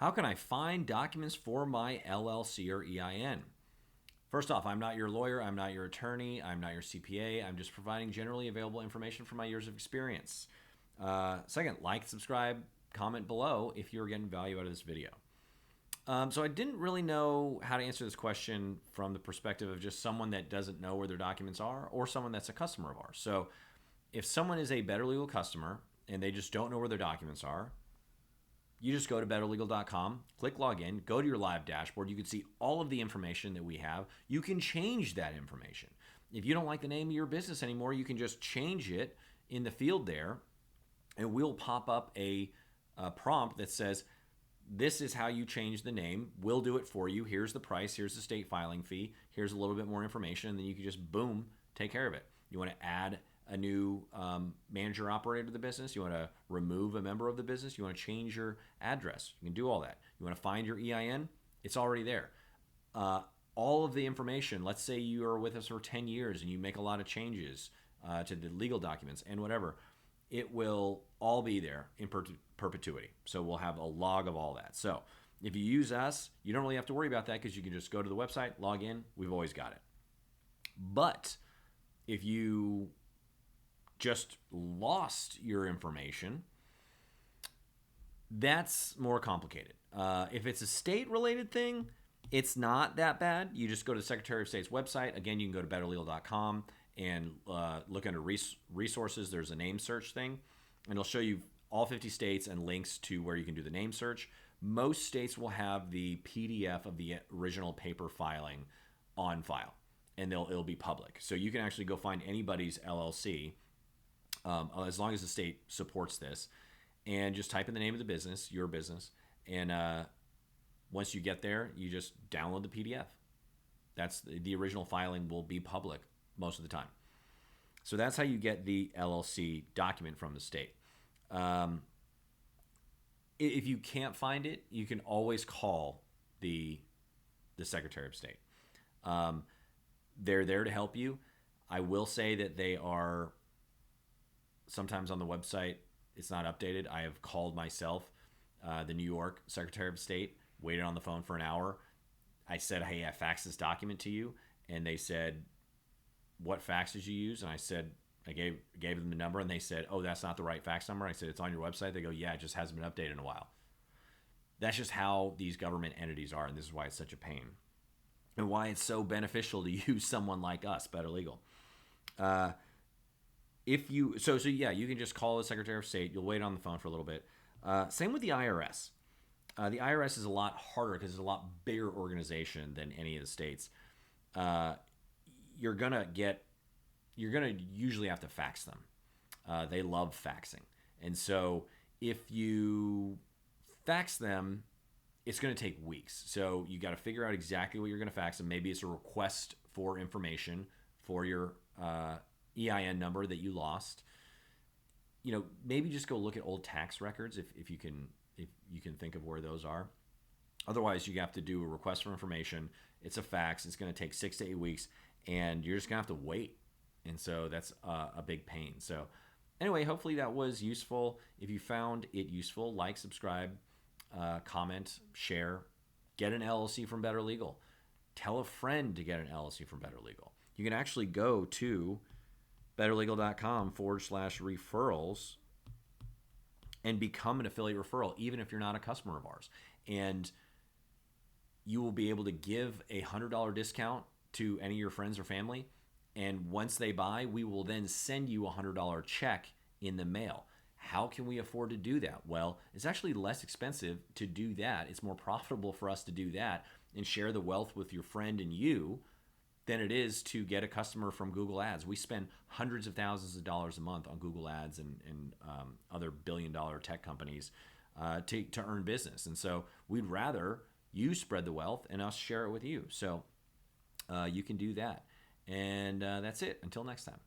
How can I find documents for my LLC or EIN? First off, I'm not your lawyer, I'm not your attorney, I'm not your CPA. I'm just providing generally available information from my years of experience. Second, like, subscribe, comment below if you're getting value out of this video. So I didn't really know how to answer this question from the perspective of just someone that doesn't know where their documents are or someone that's a customer of ours. So if someone is a Better Legal customer and they just don't know where their documents are, you just go to betterlegal.com, click login, go to your live dashboard. You can see all of the information that we have. You can change that information. If you don't like the name of your business anymore, you can just change it in the field there, and we'll pop up a prompt that says, this is how you change the name. We'll do it for you. Here's the price. Here's the state filing fee. Here's a little bit more information. And then you can just, boom, take care of it. You want to add a new manager operator to the business. You want to remove a member of the business. You want to change your address. You can do all that. You want to find your EIN. It's already there. All of the information, let's say you are with us for 10 years and you make a lot of changes to the legal documents and whatever, it will all be there in perpetuity. So we'll have a log of all that. So if you use us, you don't really have to worry about that because you can just go to the website, log in. We've always got it. But if you just lost your information, that's more complicated. If it's a state-related thing, it's not that bad. You just go to the Secretary of State's website. Again, you can go to betterlegal.com and look under resources. There's a name search thing, and it'll show you all 50 states and links to where you can do the name search. Most states will have the PDF of the original paper filing on file, and it'll be public. So you can actually go find anybody's LLC, as long as the state supports this, and just type in the name of the business, your business, and once you get there, you just download the PDF. That's the original filing will be public most of the time. So that's how you get the LLC document from the state. If you can't find it, you can always call the Secretary of State. They're there to help you. I will say that they are sometimes on the website, it's not updated. I have called myself, the New York Secretary of State, waited on the phone for an hour. I said, hey, I faxed this document to you. And they said, what fax did you use? And I said, I gave them the number, and they said, oh, that's not the right fax number. I said, it's on your website. They go, yeah, it just hasn't been updated in a while. That's just how these government entities are, and this is why it's such a pain. And why it's so beneficial to use someone like us, Better Legal. If you you can just call the Secretary of State. You'll wait on the phone for a little bit. Same with the IRS. The IRS is a lot harder because it's a lot bigger organization than any of the states. You're gonna usually have to fax them. They love faxing, and so if you fax them, it's going to take weeks. So you got to figure out exactly what you're going to fax them. Maybe it's a request for information for your EIN number that you lost. Maybe just go look at old tax records if you can think of where those are. Otherwise, you have to do a request for information. It's a fax. It's going to take 6 to 8 weeks, and you're just going to have to wait. And so that's a big pain. So anyway, hopefully that was useful. If you found it useful, like, subscribe, comment, share, get an LLC from Better Legal. Tell a friend to get an LLC from Better Legal. You can actually go to betterlegal.com/referrals and become an affiliate referral, even if you're not a customer of ours. And you will be able to give a $100 discount to any of your friends or family. And once they buy, we will then send you a $100 check in the mail. How can we afford to do that? Well, it's actually less expensive to do that. It's more profitable for us to do that and share the wealth with your friend and you than it is to get a customer from Google Ads. We spend hundreds of thousands of dollars a month on Google Ads and other billion-dollar tech companies to earn business. And so we'd rather you spread the wealth and us share it with you. So you can do that. And that's it. Until next time.